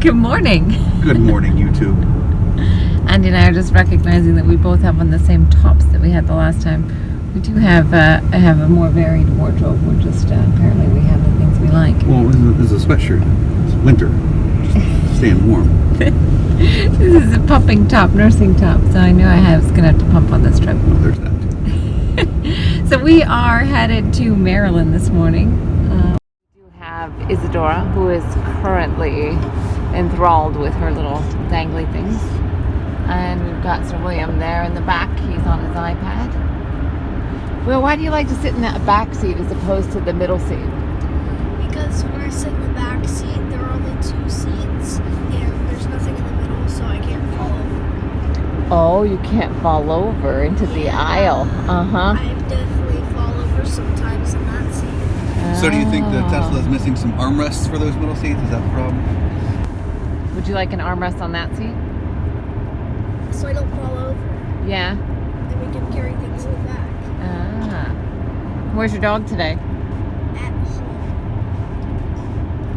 Good morning. Good morning, YouTube. Andy and I are just recognizing that we both have on the same tops that we had the last time. We do have I have a more varied wardrobe. We're just apparently we have the things we like. Well, this is a sweatshirt. It's winter. Just staying warm. This is a pumping top, nursing top. So I knew I was going to have to pump on this trip. Oh, there's that. So we are headed to Maryland this morning. We do have Isadora, who is currently enthralled with her little dangly things. And we've got Sir William there in the back. He's on his iPad. Well, why do you like to sit in that back seat as opposed to the middle seat? Because when I sit in the back seat, there are only two seats, and there's nothing in the middle, so I can't fall over. Oh, you can't fall over into the aisle. Uh-huh. I definitely fall over sometimes in that seat. So do you think that Tesla is missing some armrests for those middle seats? Is that the problem? Would you like an armrest on that seat? So I don't fall over, Yeah. and we can carry things in the back. Ah. Where's your dog today? At home.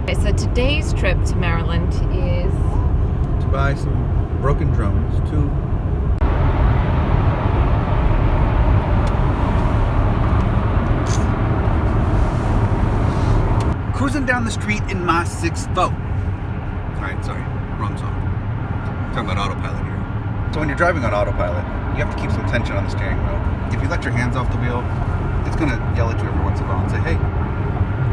Okay, so today's trip to Maryland is... To buy some broken drones to... Cruising down the street in my 6'4". Alright, sorry. Wrong song. Talking about autopilot here. So when you're driving on autopilot, you have to keep some tension on the steering wheel. If you let your hands off the wheel, it's going to yell at you every once in a while and say, hey,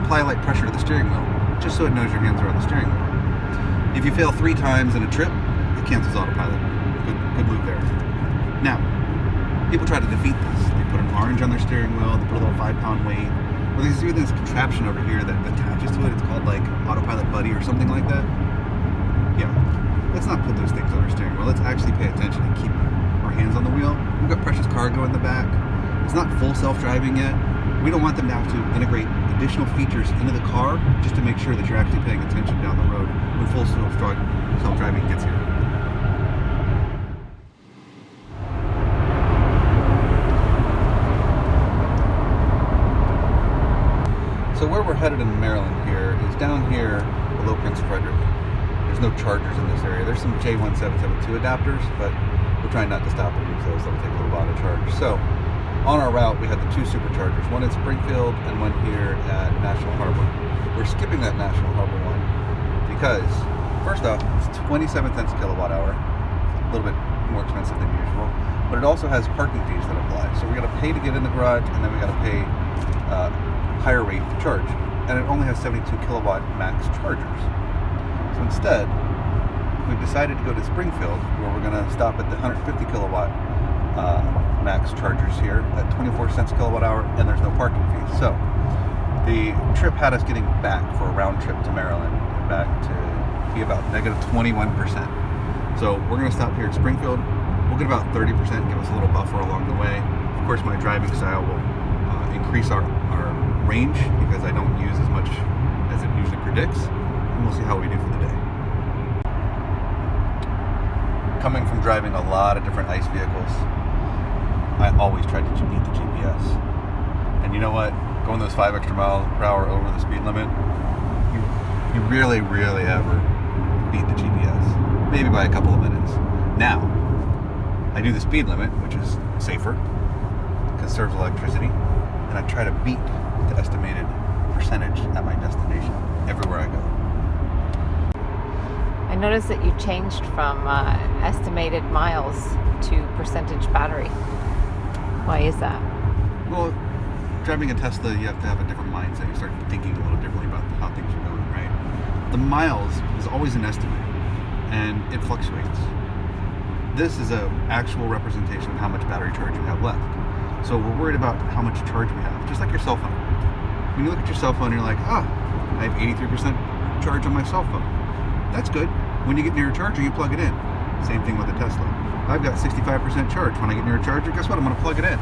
apply light pressure to the steering wheel, just so it knows your hands are on the steering wheel. If you fail 3 times in a trip, it cancels autopilot. Good move there. Now, people try to defeat this. They put an orange on their steering wheel, they put a little 5-pound weight. Well, there's even this contraption over here that attaches to it. It's called like Autopilot Buddy or something like that. Yeah. Let's not put those things on our steering wheel. Let's actually pay attention and keep our hands on the wheel. We've got Precious Cargo in the back. It's not full self-driving yet. We don't want them to have to integrate additional features into the car just to make sure that you're actually paying attention down the road when full self-driving gets here. So where we're headed in Maryland here is down here below Prince Frederick. There's no chargers in this area. There's some J1772 adapters, but we're trying not to stop and use those. That'll take a little while to charge. So on our route, we had the 2 superchargers, one in Springfield and one here at National Harbor. We're skipping that National Harbor one because, first off, it's 27 cents a kilowatt hour, a little bit more expensive than usual, but it also has parking fees that apply. So we got to pay to get in the garage, and then we got to pay higher rate to charge. And it only has 72 kilowatt max chargers. So instead, we've decided to go to Springfield, where we're going to stop at the 150 kilowatt max chargers here at 24 cents a kilowatt hour, and there's no parking fees. So the trip had us getting back for a round trip to Maryland, back to be about negative 21%. So we're going to stop here at Springfield. We'll get about 30%, give us a little buffer along the way. Of course, my driving style will increase our range because I don't use as much as it usually predicts, and we'll see how we do for the day. Coming from driving a lot of different ICE vehicles, I always try to beat the GPS. And you know what? Going those 5 extra miles per hour over the speed limit, you really, really ever beat the GPS. Maybe by a couple of minutes. Now, I do the speed limit, which is safer, conserves electricity, and I try to beat the estimated percentage at my destination everywhere I go. I noticed that you changed from estimated miles to percentage battery. Why is that? Well, driving a Tesla, you have to have a different mindset. You start thinking a little differently about how things are going, right? The miles is always an estimate, and it fluctuates. This is an actual representation of how much battery charge you have left. So we're worried about how much charge we have, just like your cell phone. When you look at your cell phone, you're like, I have 83% charge on my cell phone. That's good. When you get near a charger, you plug it in. Same thing with a Tesla. I've got 65% charge. When I get near a charger, guess what? I'm going to plug it in.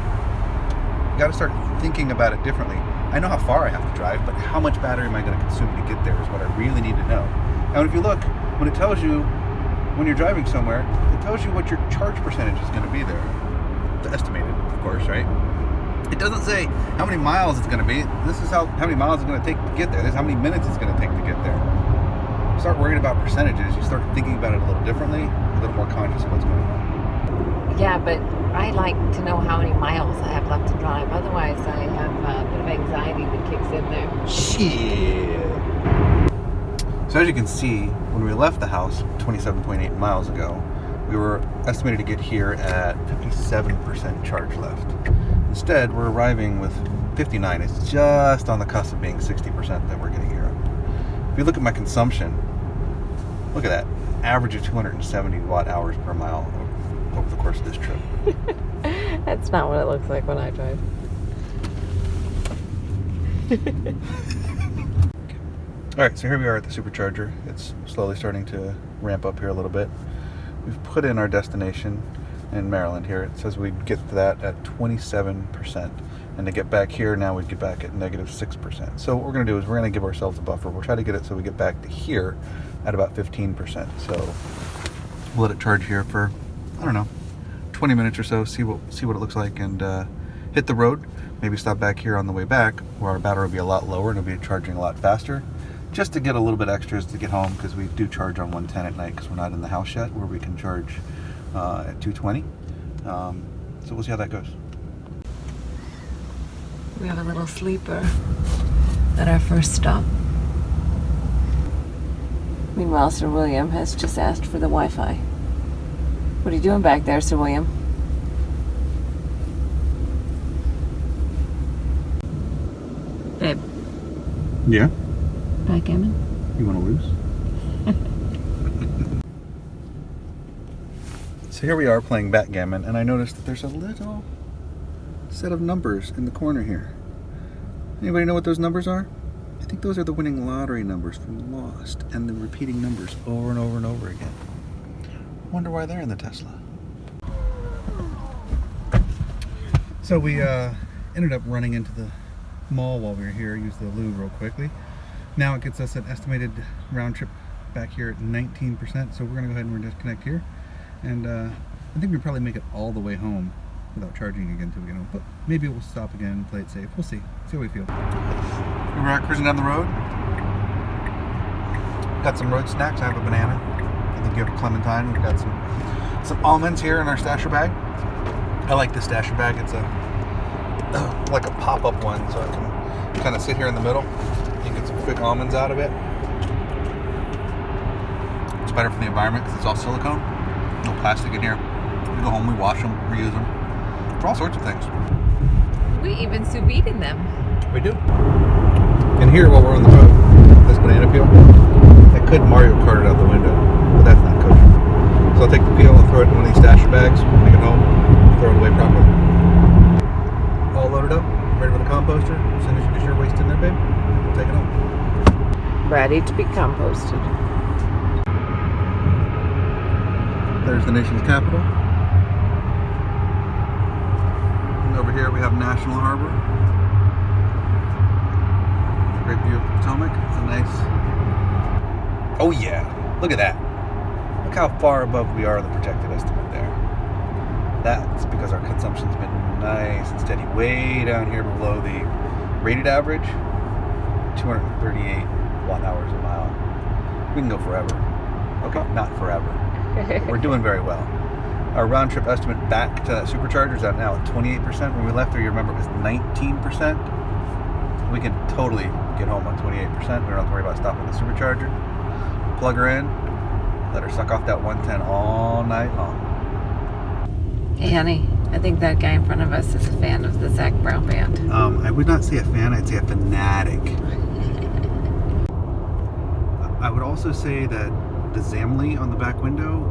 You got to start thinking about it differently. I know how far I have to drive, but how much battery am I going to consume to get there is what I really need to know. Now, if you look, when it tells you, when you're driving somewhere, it tells you what your charge percentage is going to be there. It's estimated, of course, right? It doesn't say how many miles it's going to be. This is how many miles it's going to take to get there. This is how many minutes it's going to take to get there. start worrying about percentages, you start thinking about it a little differently, a little more conscious of what's going on. Yeah, but I like to know how many miles I have left to drive. Otherwise, I have a bit of anxiety that kicks in there. Shit. So as you can see, when we left the house 27.8 miles ago, we were estimated to get here at 57% charge left. Instead, we're arriving with 59. It's just on the cusp of being 60% that we're getting here. If you look at my consumption, look at that. Average of 270 watt hours per mile over the course of this trip. That's not what it looks like when I drive. All right, so here we are at the supercharger. It's slowly starting to ramp up here a little bit. We've put in our destination in Maryland here. It says we'd get to that at 27%. And to get back here, now we'd get back at -6%. So what we're gonna do is we're gonna give ourselves a buffer. We'll try to get it so we get back to here at about 15%. So we'll let it charge here for, I don't know, 20 minutes or so, see what it looks like, and hit the road. Maybe stop back here on the way back where our battery will be a lot lower and it'll be charging a lot faster. Just to get a little bit extras to get home, because we do charge on 110 at night because we're not in the house yet, where we can charge at 220. So we'll see how that goes. We have a little sleeper at our first stop. Meanwhile, Sir William has just asked for the Wi-Fi. What are you doing back there, Sir William? Babe, Yeah? backgammon? You want to lose? So here we are playing backgammon, and I noticed that there's a little set of numbers in the corner here. Anybody know what those numbers are? I think those are the winning lottery numbers from Lost, and the repeating numbers over and over and over again. Wonder why they're in the Tesla. So we ended up running into the mall while we were here. Used the loo real quickly. Now it gets us an estimated round trip back here at 19%. So we're gonna go ahead and disconnect here, and I think we probably make it all the way home without charging again until we get home. But maybe we'll stop again and play it safe. We'll see. See how we feel. We're out cruising down the road. Got some road snacks. I have a banana. I think you have a clementine. We've got some almonds here in our stasher bag. I like this stasher bag. It's like a pop-up one, so I can kind of sit here in the middle. You can get some quick almonds out of it. It's better for the environment because it's all silicone. No plastic in here. We go home, we wash them, reuse them. For all sorts of things. We even sous vide in them. We do. And here, while we're on the road, this banana peel, I could Mario Kart it out the window, but that's not kosher. So I'll take the peel and throw it in one of these stasher bags, bring it home, throw it away properly. All loaded up, ready for the composter. As soon as you get your waste in there, babe, take it home. Ready to be composted. There's the nation's capital. And over here we have National Harbor. Great view of Potomac. It's a nice... Oh yeah, look at that. Look how far above we are in the projected estimate there. That's because our consumption's been nice and steady, way down here below the rated average, 238 watt hours a mile. We can go forever. Okay, not forever. We're doing very well. Our round trip estimate back to that supercharger is out now at 28%. When we left there, you remember it was 19%. We can totally get home on 28%. We don't have to worry about stopping the supercharger. Plug her in, let her suck off that 110 all night long. Hey, honey, I think that guy in front of us is a fan of the Zac Brown Band. I would not say a fan, I'd say a fanatic. I would also say that the Zamley on the back window,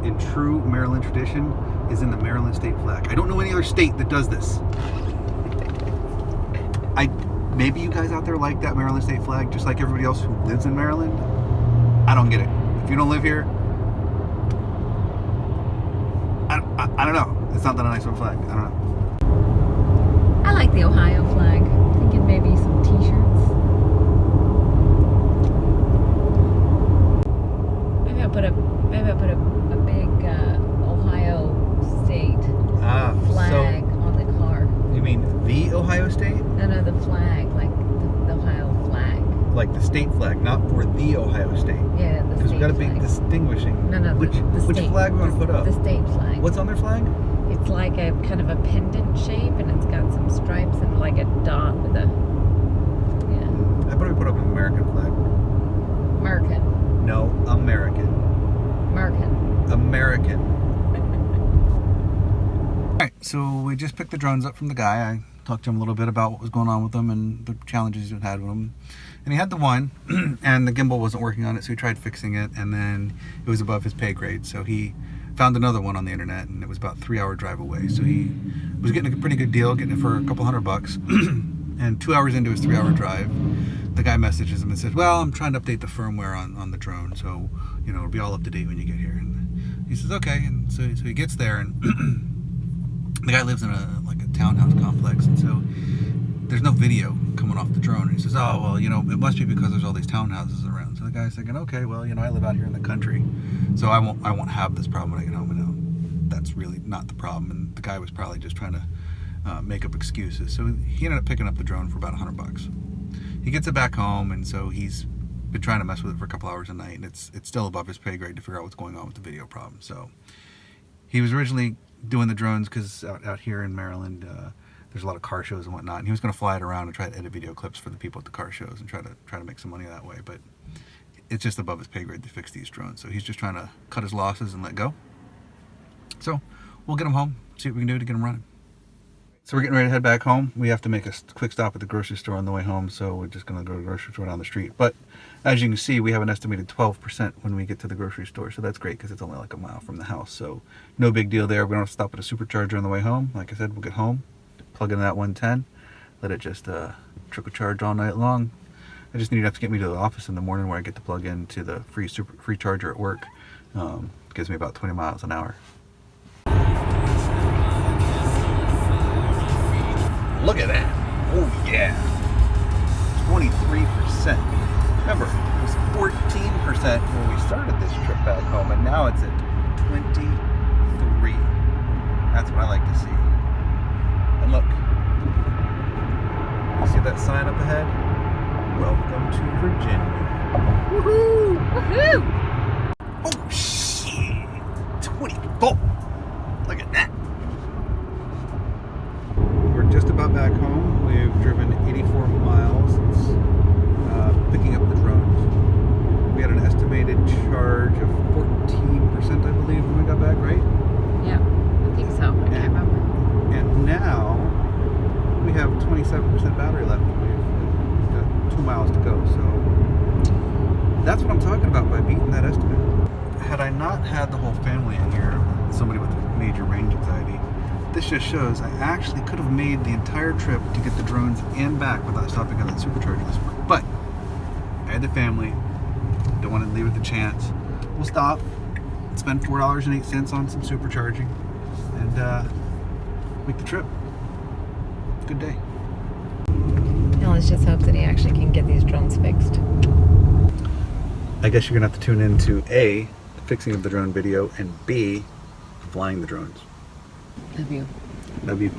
in true Maryland tradition, is in the Maryland state flag. I don't know any other state that does this. Maybe you guys out there like that Maryland state flag, just like everybody else who lives in Maryland. I don't get it. If you don't live here, I don't know. It's not that nice of a flag. I don't know. I like the Ohio flag. Thinking maybe some t-shirts. Maybe I'll put a big Ohio State flag on the car. You mean the Ohio State? No, the flag, like the Ohio flag. like the state flag, not for the Ohio State. Yeah, the Because state we've got to be flag. distinguishing. No, which state, flag we want to put up? The state flag. What's on their flag? It's like a kind of a pendant shape, and it's got some stripes and like a dot with a, yeah. How about we put up an American flag? American. No, American. American. Alright, so we just picked the drones up from the guy. I talked to him a little bit about what was going on with them and the challenges he'd had with them. And he had the one, and the gimbal wasn't working on it, so he tried fixing it, and then it was above his pay grade. So he found another one on the internet, and it was about a 3-hour drive away. So he was getting a pretty good deal, getting it for a couple $100. And 2 hours into his 3-hour drive, the guy messages him and says, well, I'm trying to update the firmware on the drone, so, you know, it'll be all up to date when you get here. And he says, okay. And so he gets there, and the guy lives in a townhouse complex, and so there's no video coming off the drone. And he says, oh, well, you know, it must be because there's all these townhouses around. So the guy's thinking, okay, well, you know, I live out here in the country, so I won't have this problem when I get home. And that's really not the problem. And the guy was probably just trying to make up excuses. So he ended up picking up the drone for about $100. He gets it back home, and so he's been trying to mess with it for a couple hours a night, and it's still above his pay grade to figure out what's going on with the video problem. So he was originally doing the drones because out here in Maryland, there's a lot of car shows and whatnot, and he was going to fly it around and try to edit video clips for the people at the car shows and try to make some money that way. But it's just above his pay grade to fix these drones, so he's just trying to cut his losses and let go. So we'll get him home, see what we can do to get him running. So we're getting ready to head back home. We have to make a quick stop at the grocery store on the way home, so we're just going to go to the grocery store down the street. But as you can see, we have an estimated 12% when we get to the grocery store, so that's great because it's only like a mile from the house. So no big deal there. We don't have to stop at a supercharger on the way home. Like I said, we'll get home, plug in that 110, let it just trickle charge all night long. I just need to get me to the office in the morning where I get to plug into the free charger at work. Gives me about 20 miles an hour. Look at that. Oh yeah. 23%. Remember, it was 14% when we started this trip back home, and now it's at 23. That's what I like to see. And look. You see that sign up ahead? Welcome to Virginia. Woohoo! Woohoo! Oh shit. 24. Look at that. We're just about back home. We've driven 84 miles since picking up the drones. We had an estimated charge of 14%, I believe, when we got back, right? Yeah, I think so. I can't remember. And now we have 27% battery left. We've got 2 miles to go. So that's what I'm talking about by beating that estimate. Had I not had the whole family in here, somebody with major range anxiety, this just shows I actually could have made the entire trip to get the drones and back without stopping at that supercharger this morning. But I had the family, don't want to leave it to chance. We'll stop, spend $4.08 on some supercharging, and make the trip. Good day. Now let's just hope that he actually can get these drones fixed. I guess you're gonna have to tune into A, the fixing of the drone video, and B, flying the drones. Love you. Love you.